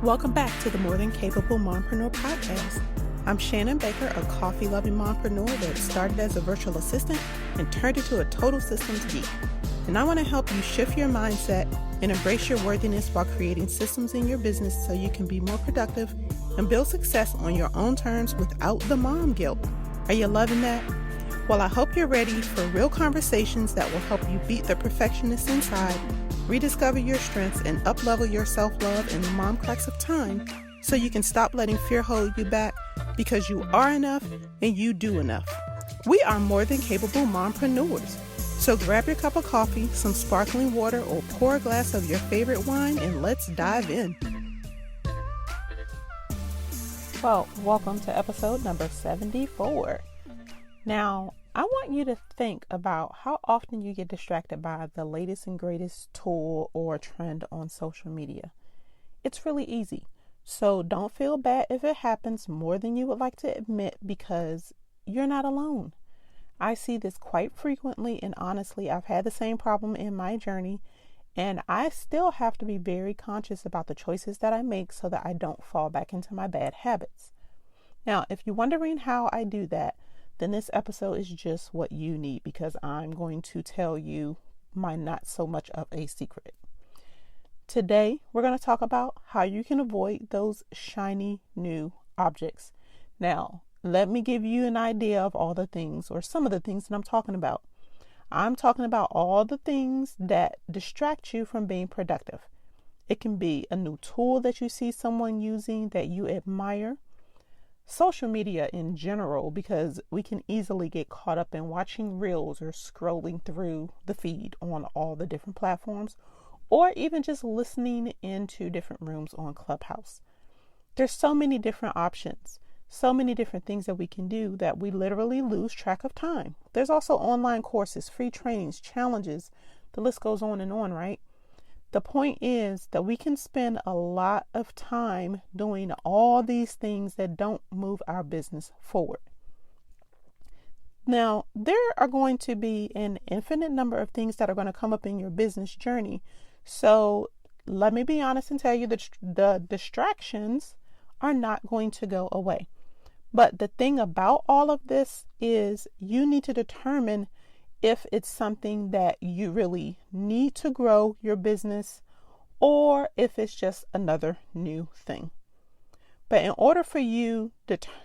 Welcome back to the More Than Capable Mompreneur podcast. I'm Shannon Baker, a coffee-loving mompreneur that started as a virtual assistant and turned into a total systems geek. And I want to help you shift your mindset and embrace your worthiness while creating systems in your business so you can be more productive and build success on your own terms without the mom guilt. Are you loving that? Well, I hope you're ready for real conversations that will help you beat the perfectionist inside, rediscover your strengths, and up-level your self-love in the mom cracks of time so you can stop letting fear hold you back because you are enough and you do enough. We are more than capable mompreneurs. So grab your cup of coffee, some sparkling water, or pour a glass of your favorite wine and let's dive in. Well, welcome to episode number 74. Now, I want you to think about how often you get distracted by the latest and greatest tool or trend on social media. It's really easy. So don't feel bad if it happens more than you would like to admit because you're not alone. I see this quite frequently, and honestly, I've had the same problem in my journey, and I still have to be very conscious about the choices that I make so that I don't fall back into my bad habits. Now, if you're wondering how I do that, then this episode is just what you need because I'm going to tell you my not so much of a secret. Today, we're going to talk about how you can avoid those shiny new objects. Now, let me give you an idea of all the things or some of the things that I'm talking about. I'm talking about all the things that distract you from being productive. It can be a new tool that you see someone using that you admire, social media in general, because we can easily get caught up in watching reels or scrolling through the feed on all the different platforms, or even just listening into different rooms on Clubhouse. There's so many different options, so many different things that we can do that we literally lose track of time. There's also online courses, free trainings, challenges. The list goes on and on, right? The point is that we can spend a lot of time doing all these things that don't move our business forward. Now, there are going to be an infinite number of things that are going to come up in your business journey. So let me be honest and tell you that the distractions are not going to go away. But the thing about all of this is you need to determine if it's something that you really need to grow your business or if it's just another new thing. But in order for you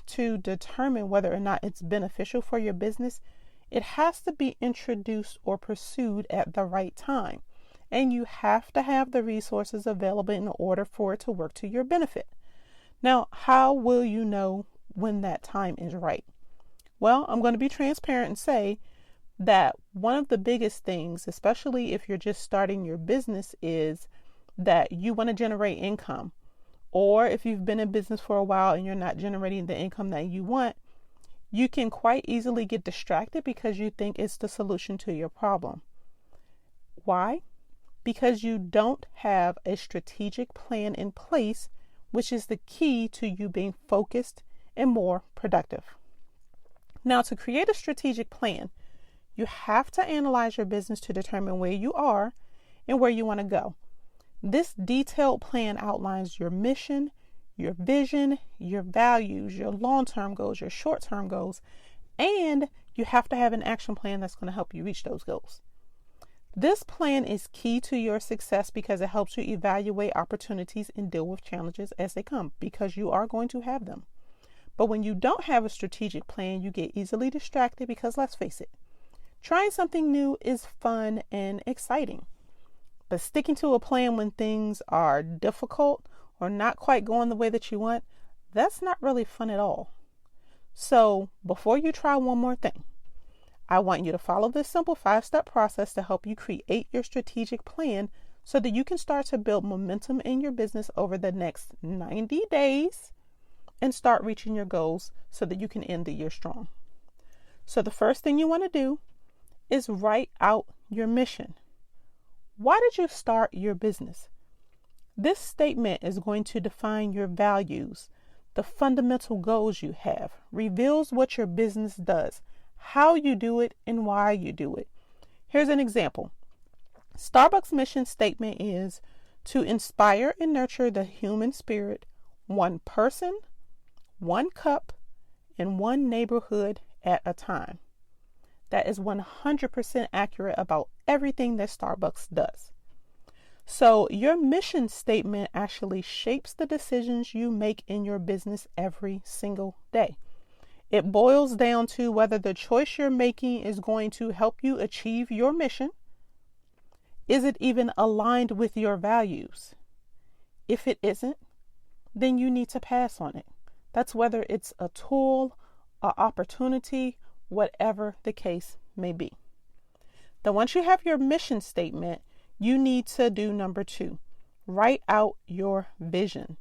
to determine whether or not it's beneficial for your business, it has to be introduced or pursued at the right time. And you have to have the resources available in order for it to work to your benefit. Now, how will you know when that time is right? Well, I'm going to be transparent and say that one of the biggest things, especially if you're just starting your business, is that you want to generate income. Or if you've been in business for a while and you're not generating the income that you want, you can quite easily get distracted because you think it's the solution to your problem. Why? Because you don't have a strategic plan in place, which is the key to you being focused and more productive. Now, to create a strategic plan, you have to analyze your business to determine where you are and where you want to go. This detailed plan outlines your mission, your vision, your values, your long-term goals, your short-term goals, and you have to have an action plan that's going to help you reach those goals. This plan is key to your success because it helps you evaluate opportunities and deal with challenges as they come, because you are going to have them. But when you don't have a strategic plan, you get easily distracted because, let's face it, trying something new is fun and exciting. But sticking to a plan when things are difficult or not quite going the way that you want, that's not really fun at all. So before you try one more thing, I want you to follow this simple 5-step process to help you create your strategic plan so that you can start to build momentum in your business over the next 90 days and start reaching your goals so that you can end the year strong. So the first thing you want to do is write out your mission. Why did you start your business? This statement is going to define your values, the fundamental goals you have, reveals what your business does, how you do it, and why you do it. Here's an example. Starbucks' mission statement is to inspire and nurture the human spirit, one person, one cup, and one neighborhood at a time. That is 100% accurate about everything that Starbucks does. So your mission statement actually shapes the decisions you make in your business every single day. It boils down to whether the choice you're making is going to help you achieve your mission. Is it even aligned with your values? If it isn't, then you need to pass on it. That's whether it's a tool, an opportunity, whatever the case may be. Then once you have your mission statement, you need to do number 2, write out your vision.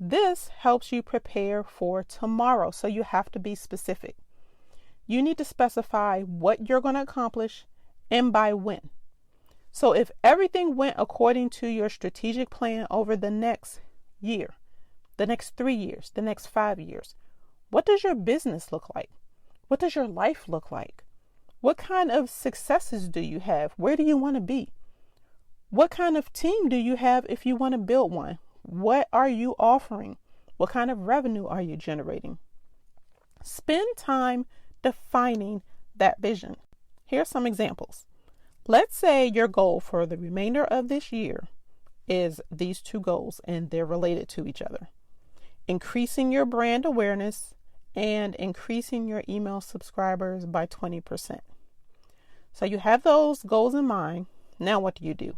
This helps you prepare for tomorrow, so you have to be specific. You need to specify what you're going to accomplish and by when. So if everything went according to your strategic plan over the next year, the next 3 years, the next 5 years, what does your business look like? What does your life look like? What kind of successes do you have? Where do you want to be? What kind of team do you have if you want to build one? What are you offering? What kind of revenue are you generating? Spend time defining that vision. Here are some examples. Let's say your goal for the remainder of this year is these 2 goals, and they're related to each other. Increasing your brand awareness and increasing your email subscribers by 20%. So you have those goals in mind. Now what do?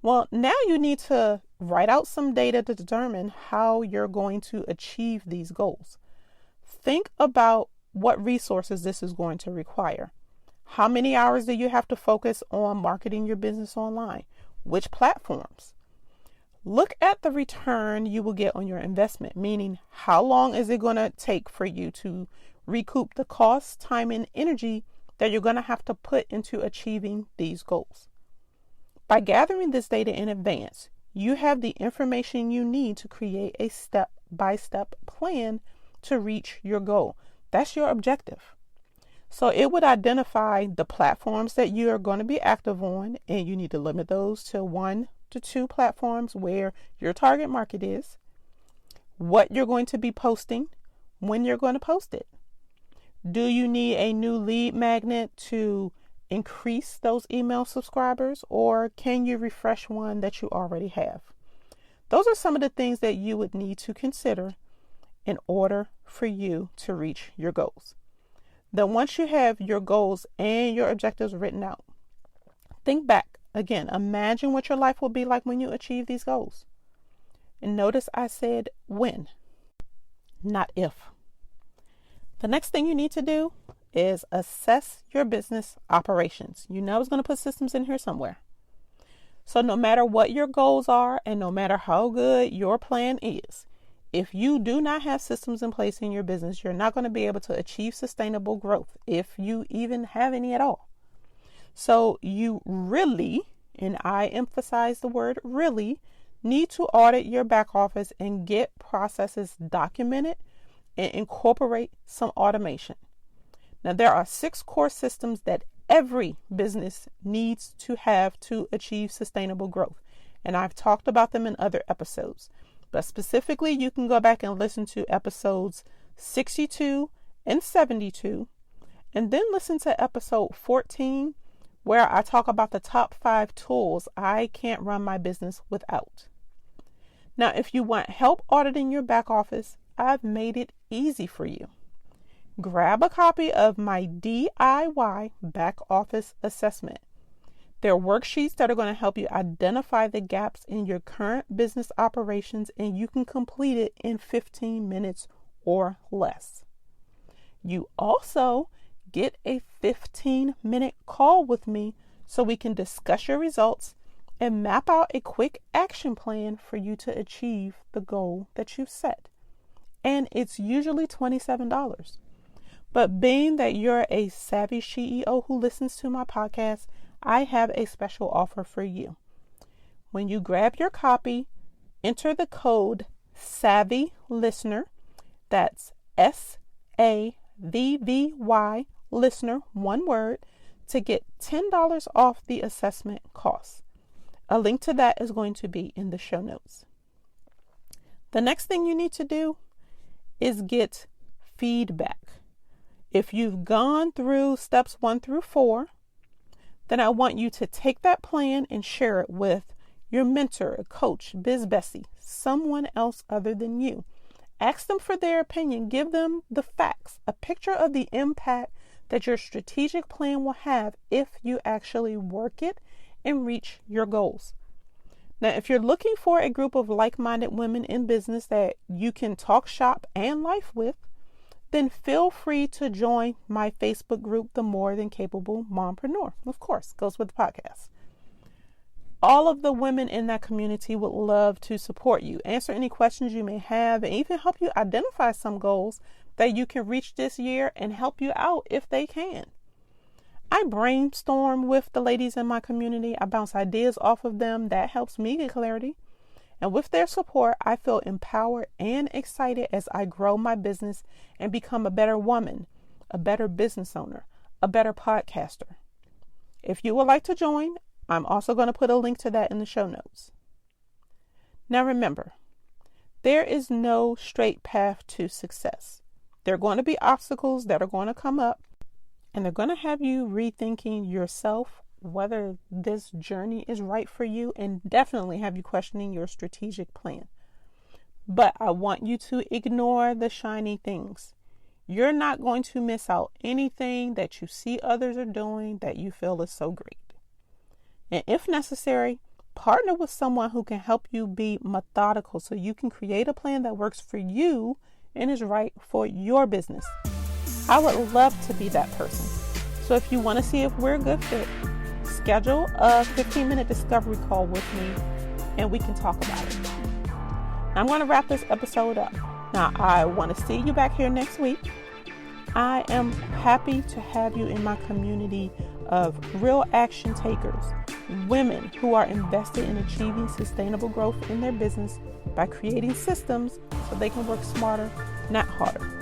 Well, now you need to write out some data to determine how you're going to achieve these goals. Think about what resources this is going to require. How many hours do you have to focus on marketing your business online? Which platforms? Look at the return you will get on your investment, meaning how long is it going to take for you to recoup the cost, time, and energy that you're going to have to put into achieving these goals. By gathering this data in advance, you have the information you need to create a step-by-step plan to reach your goal. That's your objective. So it would identify the platforms that you are going to be active on, and you need to limit those to 1 to 2 platforms where your target market is, what you're going to be posting, when you're going to post it. Do you need a new lead magnet to increase those email subscribers, or can you refresh one that you already have? Those are some of the things that you would need to consider in order for you to reach your goals. Then once you have your goals and your objectives written out, think back again. Imagine what your life will be like when you achieve these goals. And notice I said when, not if. The next thing you need to do is assess your business operations. You know I was going to put systems in here somewhere. So no matter what your goals are and no matter how good your plan is, if you do not have systems in place in your business, you're not going to be able to achieve sustainable growth, if you even have any at all. So you really, and I emphasize the word really, need to audit your back office and get processes documented and incorporate some automation. Now, there are 6 core systems that every business needs to have to achieve sustainable growth. And I've talked about them in other episodes. But specifically, you can go back and listen to episodes 62 and 72, and then listen to episode 14, where I talk about the top 5 tools I can't run my business without. Now, if you want help auditing your back office, I've made it easy for you. Grab a copy of my DIY back office assessment. There are worksheets that are going to help you identify the gaps in your current business operations, and you can complete it in 15 minutes or less. You also get a 15-minute call with me so we can discuss your results and map out a quick action plan for you to achieve the goal that you've set. And it's usually $27. But being that you're a savvy CEO who listens to my podcast, I have a special offer for you. When you grab your copy, enter the code SAVVY LISTENER, that's SAVVY listener, one word, to get $10 off the assessment cost. A link to that is going to be in the show notes. The next thing you need to do is get feedback. If you've gone through steps 1 through 4, then I want you to take that plan and share it with your mentor, a coach, biz bestie, someone else other than you. Ask them for their opinion. Give them the facts, a picture of the impact that your strategic plan will have if you actually work it and reach your goals. Now, if you're looking for a group of like-minded women in business that you can talk shop and life with, then feel free to join my Facebook group, The More Than Capable Mompreneur. Of course, goes with the podcast. All of the women in that community would love to support you, answer any questions you may have, and even help you identify some goals that you can reach this year and help you out if they can. I brainstorm with the ladies in my community. I bounce ideas off of them. That helps me get clarity. And with their support, I feel empowered and excited as I grow my business and become a better woman, a better business owner, a better podcaster. If you would like to join, I'm also going to put a link to that in the show notes. Now remember, there is no straight path to success. There are going to be obstacles that are going to come up, and they're going to have you rethinking yourself, whether this journey is right for you, and definitely have you questioning your strategic plan. But I want you to ignore the shiny things. You're not going to miss out anything that you see others are doing that you feel is so great. And if necessary, partner with someone who can help you be methodical so you can create a plan that works for you and is right for your business. I would love to be that person. So if you want to see if we're a good fit, schedule a 15-minute discovery call with me and we can talk about it. I'm going to wrap this episode up. Now, I want to see you back here next week. I am happy to have you in my community of real action takers, women who are invested in achieving sustainable growth in their business by creating systems so they can work smarter, not harder.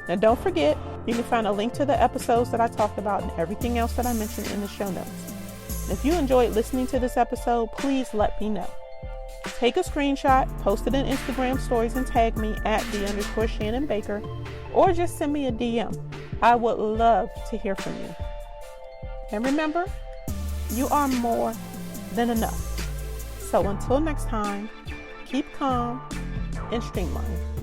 Now, don't forget, you can find a link to the episodes that I talked about and everything else that I mentioned in the show notes. If you enjoyed listening to this episode, please let me know. Take a screenshot, post it in Instagram stories, and tag me at @the_Shannon Baker, or just send me a DM. I would love to hear from you. And remember, you are more than enough. So until next time, keep calm and streamline.